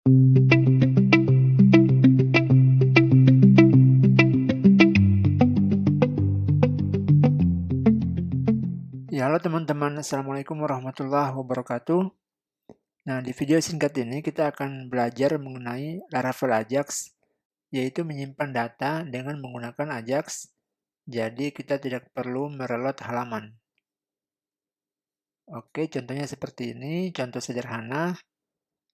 Ya, halo teman-teman, Assalamualaikum warahmatullahi wabarakatuh. Nah, di video singkat ini kita akan belajar mengenai Laravel Ajax, yaitu menyimpan data dengan menggunakan Ajax, jadi kita tidak perlu mereload halaman. Oke, contohnya seperti ini, contoh sederhana.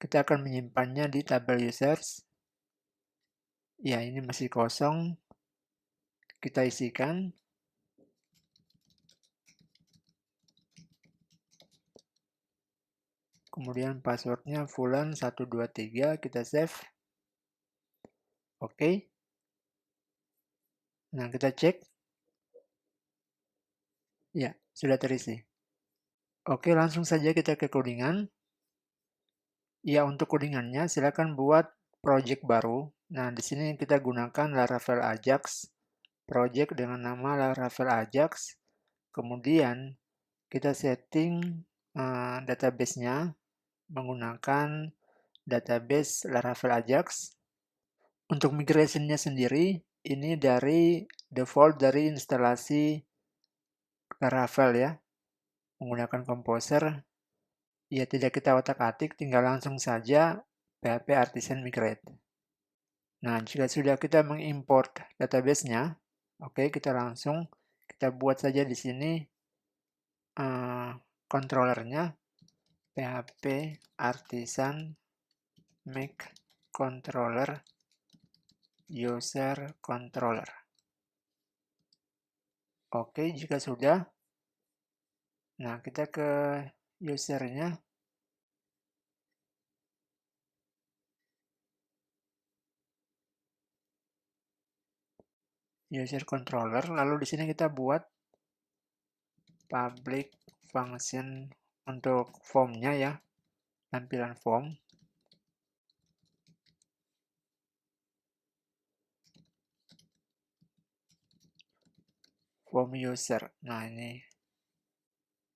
Kita akan menyimpannya di tabel users. Ya, ini masih kosong. Kita isikan. Kemudian passwordnya fulan123, kita save. Oke. Nah, kita cek. Ya, sudah terisi. Oke, langsung saja kita ke codingan. Ya, untuk codingannya silakan buat project baru. Nah, di sini kita gunakan Laravel Ajax, project dengan nama Laravel Ajax. Kemudian kita setting database-nya menggunakan database Laravel Ajax. Untuk migration-nya sendiri, ini dari default dari instalasi Laravel ya, menggunakan Composer. Ya, tidak kita otak-atik, tinggal langsung saja PHP Artisan Migrate. Nah, jika sudah kita mengimport database-nya, oke, kita buat saja di sini controllernya PHP Artisan make controller user controller. Oke, jika sudah, nah kita ke usernya. User controller, lalu di sini kita buat public function untuk formnya ya, tampilan form. Form user. Nah, ini.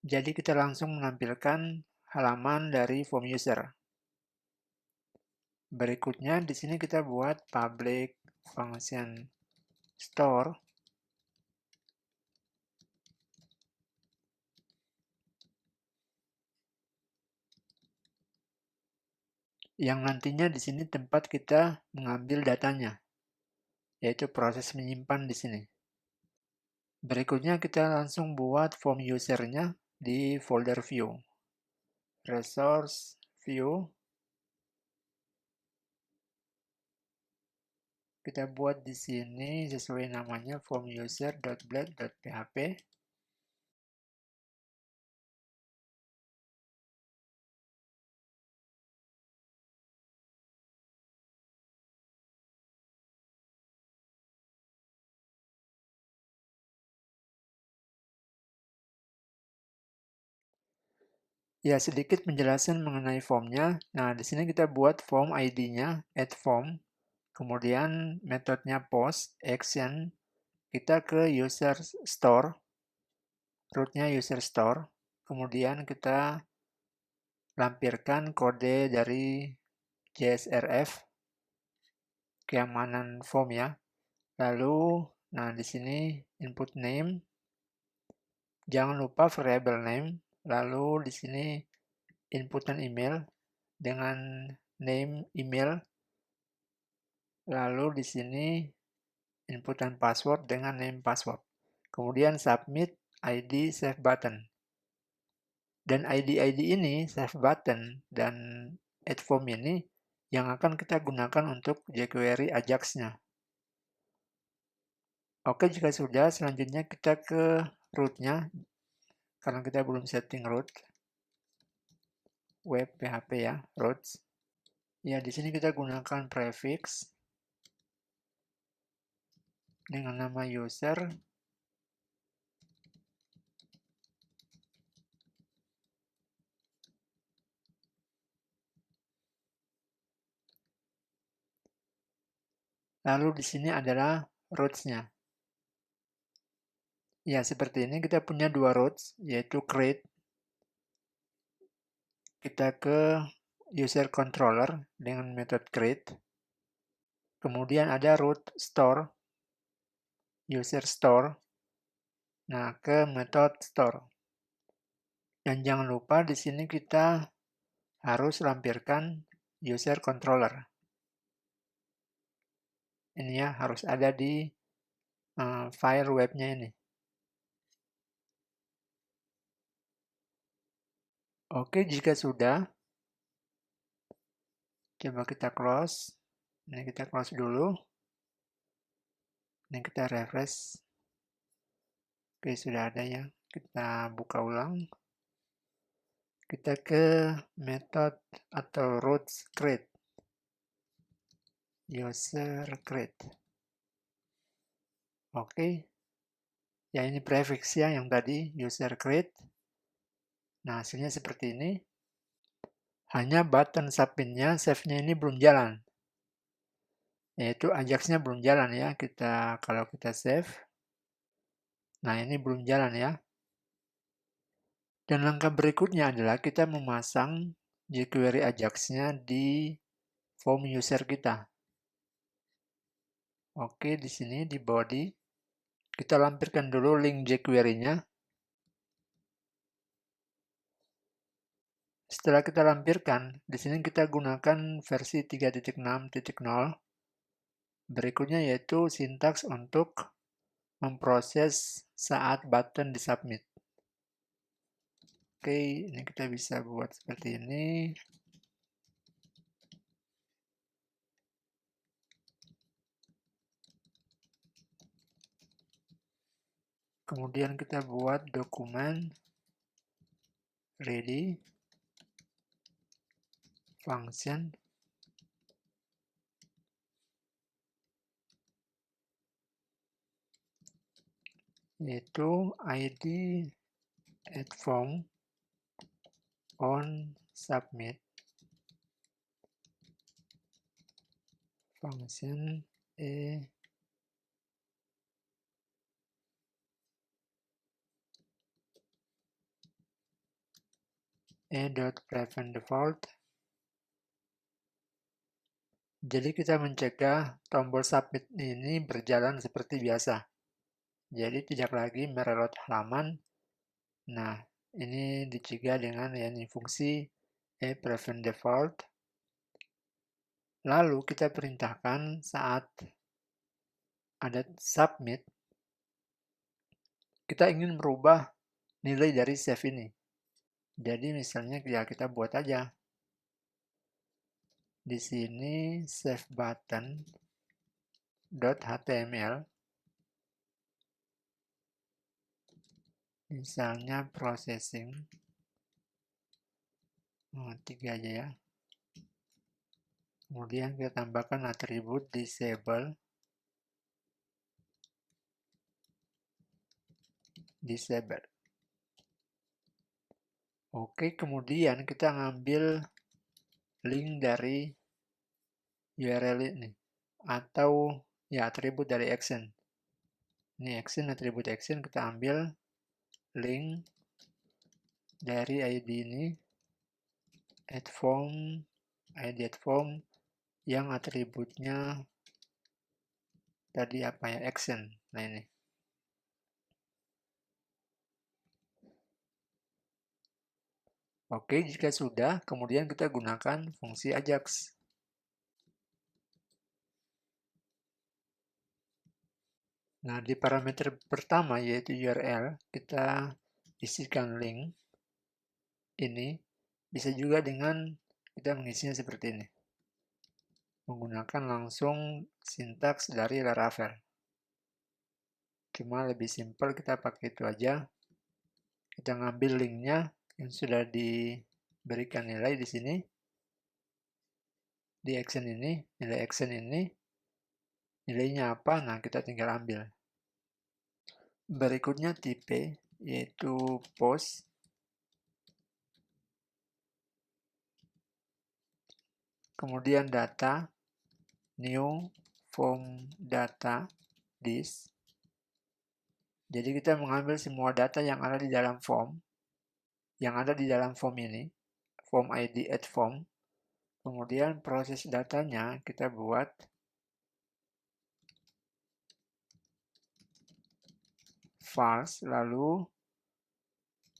Jadi kita langsung menampilkan halaman dari form user. Berikutnya di sini kita buat public function store. Yang nantinya di sini tempat kita mengambil datanya, yaitu proses menyimpan di sini. Berikutnya kita langsung buat form usernya di folder view. Resource view. Kita buat di sini sesuai namanya form user.blade.php. Ya, sedikit penjelasan mengenai formnya. Nah, di sini kita buat form ID-nya, add form. Kemudian metodenya post, action. Kita ke user store. Rootnya user store. Kemudian kita lampirkan kode dari JSRF, keamanan form ya. Lalu, nah di sini input name. Jangan lupa variable name. Lalu di sini inputan email dengan name email. Lalu di sini inputan password dengan name password. Kemudian submit ID save button. Dan ID-ID ini, save button dan add form ini yang akan kita gunakan untuk jQuery Ajax-nya. Oke, jika sudah, selanjutnya kita ke root-nya. Karena kita belum setting root. Web PHP ya, roots. Ya, di sini kita gunakan prefix dengan nama user. Lalu di sini adalah roots-nya. Ya, seperti ini kita punya dua roots, yaitu create. Kita ke user controller dengan metode create. Kemudian ada root store, user store. Nah, ke metode store. Dan jangan lupa di sini kita harus lampirkan user controller. Ini ya, harus ada di file webnya ini. Oke, jika sudah, coba kita close. Ini kita close dulu. Ini kita refresh. Oke, sudah ada ya. Kita buka ulang. Kita ke method atau root create. User create. Oke. Ya, ini prefix ya yang tadi, user create. Nah, hasilnya seperti ini. Hanya button submit-nya, save-nya ini belum jalan. Yaitu Ajax-nya belum jalan ya. Kalau kita save. Nah, ini belum jalan ya. Dan langkah berikutnya adalah kita memasang jQuery Ajax-nya di form user kita. Oke, di sini di body kita lampirkan dulu link jQuery-nya. Setelah kita lampirkan, di sini kita gunakan versi 3.6.0. Berikutnya yaitu sintaks untuk memproses saat button disubmit. Oke, ini kita bisa buat seperti ini. Kemudian kita buat dokumen ready function yaitu id add form on submit function prevent default. Jadi kita mencegah tombol submit ini berjalan seperti biasa. Jadi tidak lagi mereload halaman. Nah, ini dicegah dengan ini fungsi prevent default. Lalu kita perintahkan saat ada submit, kita ingin merubah nilai dari save ini. Jadi misalnya ya kita buat aja. Di sini save button .html. Misalnya processing. 3 aja ya. Kemudian kita tambahkan atribut disable. Oke, kemudian kita ngambil link dari URL ini atau ya atribut dari action. Ini action, atribut action, kita ambil link dari ID ini add form, ID add form yang atributnya tadi apa ya, action. Nah ini. Oke, jika sudah, kemudian kita gunakan fungsi Ajax. Nah, di parameter pertama yaitu URL, kita isikan link ini. Bisa juga dengan kita mengisinya seperti ini. Menggunakan langsung sintaks dari Laravel. Cuma lebih simpel kita pakai itu aja. Kita ngambil linknya yang sudah diberikan nilai di sini. Di action ini, nilai action ini. Nilainya apa? Nah, kita tinggal ambil. Berikutnya tipe, yaitu post. Kemudian data, new form data, this. Jadi kita mengambil semua data yang ada di dalam form. Yang ada di dalam form ini. Form ID add form. Kemudian proses datanya kita buat false, lalu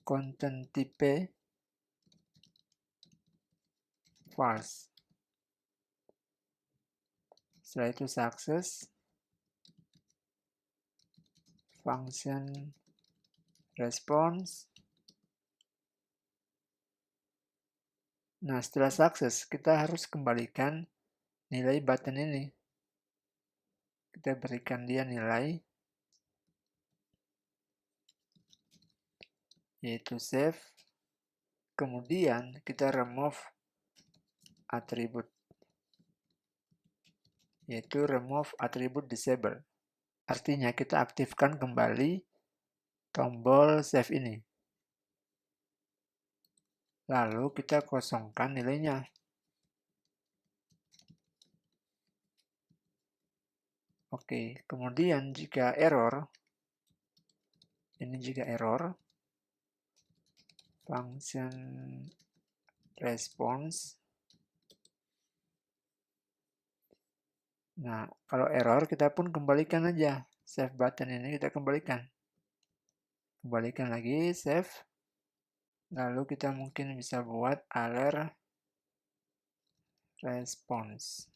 content type false. Setelah itu success, function response. Nah, setelah sukses, kita harus kembalikan nilai button ini. Kita berikan dia nilai, yaitu save. Kemudian kita remove atribut, yaitu remove attribute disable. Artinya kita aktifkan kembali tombol save ini. Lalu kita kosongkan nilainya. Oke, kemudian jika error, ini jika error, function response. Nah, kalau error kita pun kembalikan aja. Save button ini kita kembalikan. Kembalikan lagi, save. Lalu kita mungkin bisa buat alert response.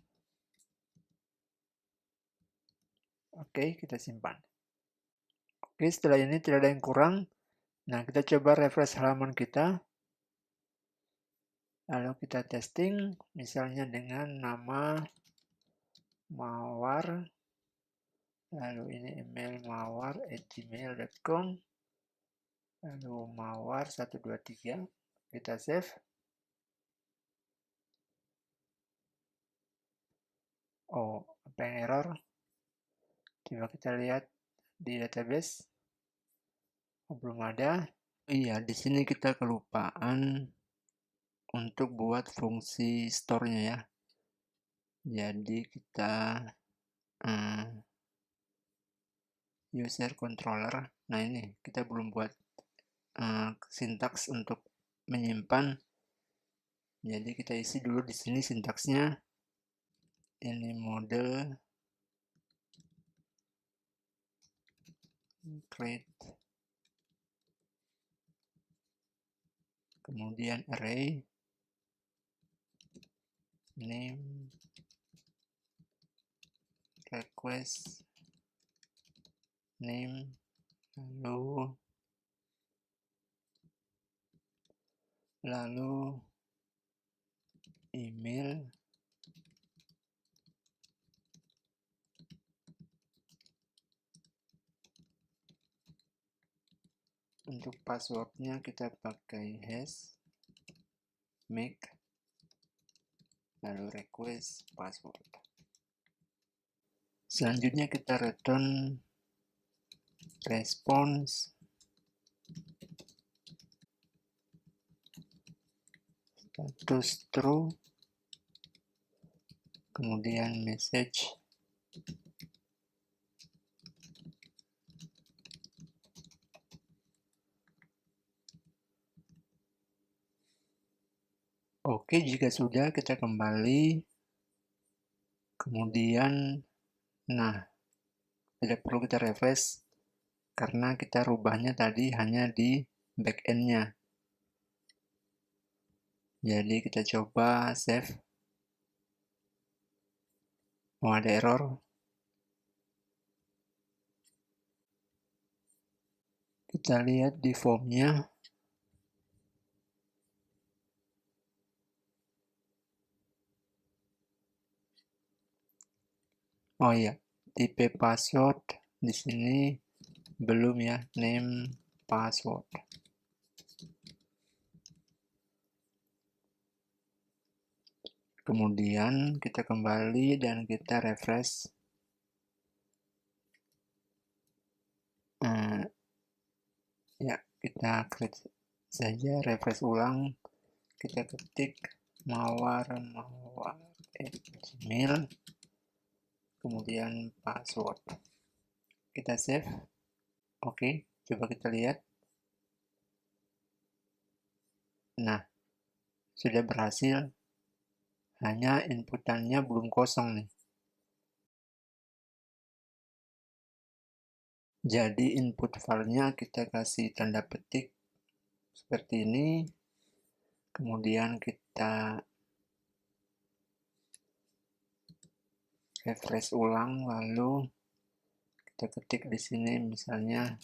Oke, kita simpan. Oke, setelah ini tidak ada yang kurang. Nah, kita coba refresh halaman kita. Lalu kita testing, misalnya dengan nama mawar. Lalu ini email mawar@gmail.com. Lalu mawar 123. Kita save. Oh, apa yang error? Coba kita lihat di database. Oh, belum ada. Iya, di sini kita kelupaan untuk buat fungsi store-nya ya. Jadi kita user controller. Nah, ini kita belum buat sintaks untuk menyimpan. Jadi kita isi dulu di sini sintaksnya. Ini model create, kemudian array name request name, lalu email, untuk passwordnya kita pakai hash make, lalu request password. Selanjutnya kita return response status true, kemudian message oke. Jika sudah, kita kembali, kemudian nah, tidak perlu kita refresh karena kita rubahnya tadi hanya di backend-nya. Jadi kita coba save. Oh, ada error. Kita lihat di formnya. Oh iya, tipe password di sini belum ya, name password. Kemudian kita kembali dan kita refresh. Ya, kita klik saja, refresh ulang. Kita ketik mawar email, kemudian password. Kita save. Oke, coba kita lihat. Nah, sudah berhasil. hanya inputannya belum kosong nih. Jadi input filenya kita kasih tanda petik seperti ini, kemudian kita refresh ulang, lalu kita ketik di sini misalnya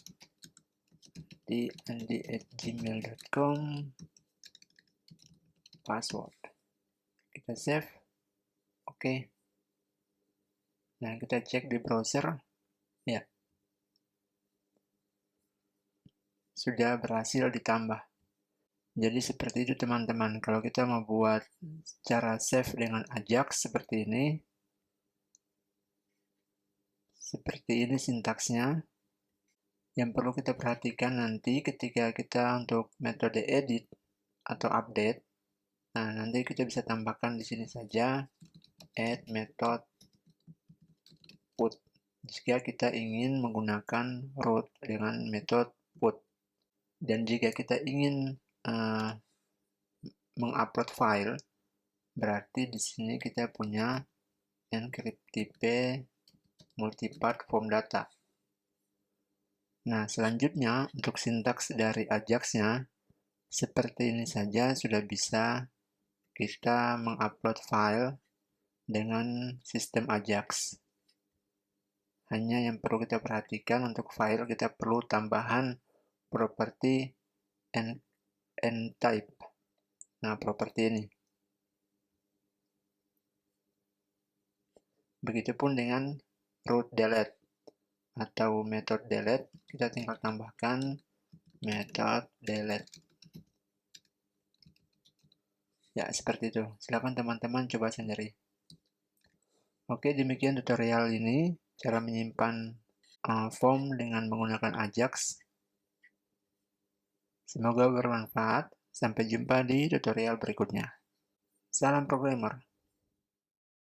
di andi@gmail.com password. Kita save. Oke. Nah, kita cek di browser. Ya. Sudah berhasil ditambah. Jadi seperti itu teman-teman. Kalau kita mau buat cara save dengan Ajax seperti ini. Seperti ini sintaksnya. Yang perlu kita perhatikan nanti ketika kita untuk metode edit atau update. Nah, nanti kita bisa tambahkan di sini saja add method put. Jika kita ingin menggunakan root dengan metode put. Dan jika kita ingin mengupload file, berarti di sini kita punya encryptp multipart form data. Nah, selanjutnya untuk sintaks dari Ajax-nya, seperti ini saja sudah bisa kita mengupload file dengan sistem Ajax. Hanya yang perlu kita perhatikan untuk file kita perlu tambahan properti n-type. Nah, properti ini. Begitupun dengan root delete atau metode delete, kita tinggal tambahkan metode delete. Ya, seperti itu. Silakan teman-teman coba sendiri. Oke, demikian tutorial ini, cara menyimpan form dengan menggunakan Ajax. Semoga bermanfaat. Sampai jumpa di tutorial berikutnya. Salam programmer.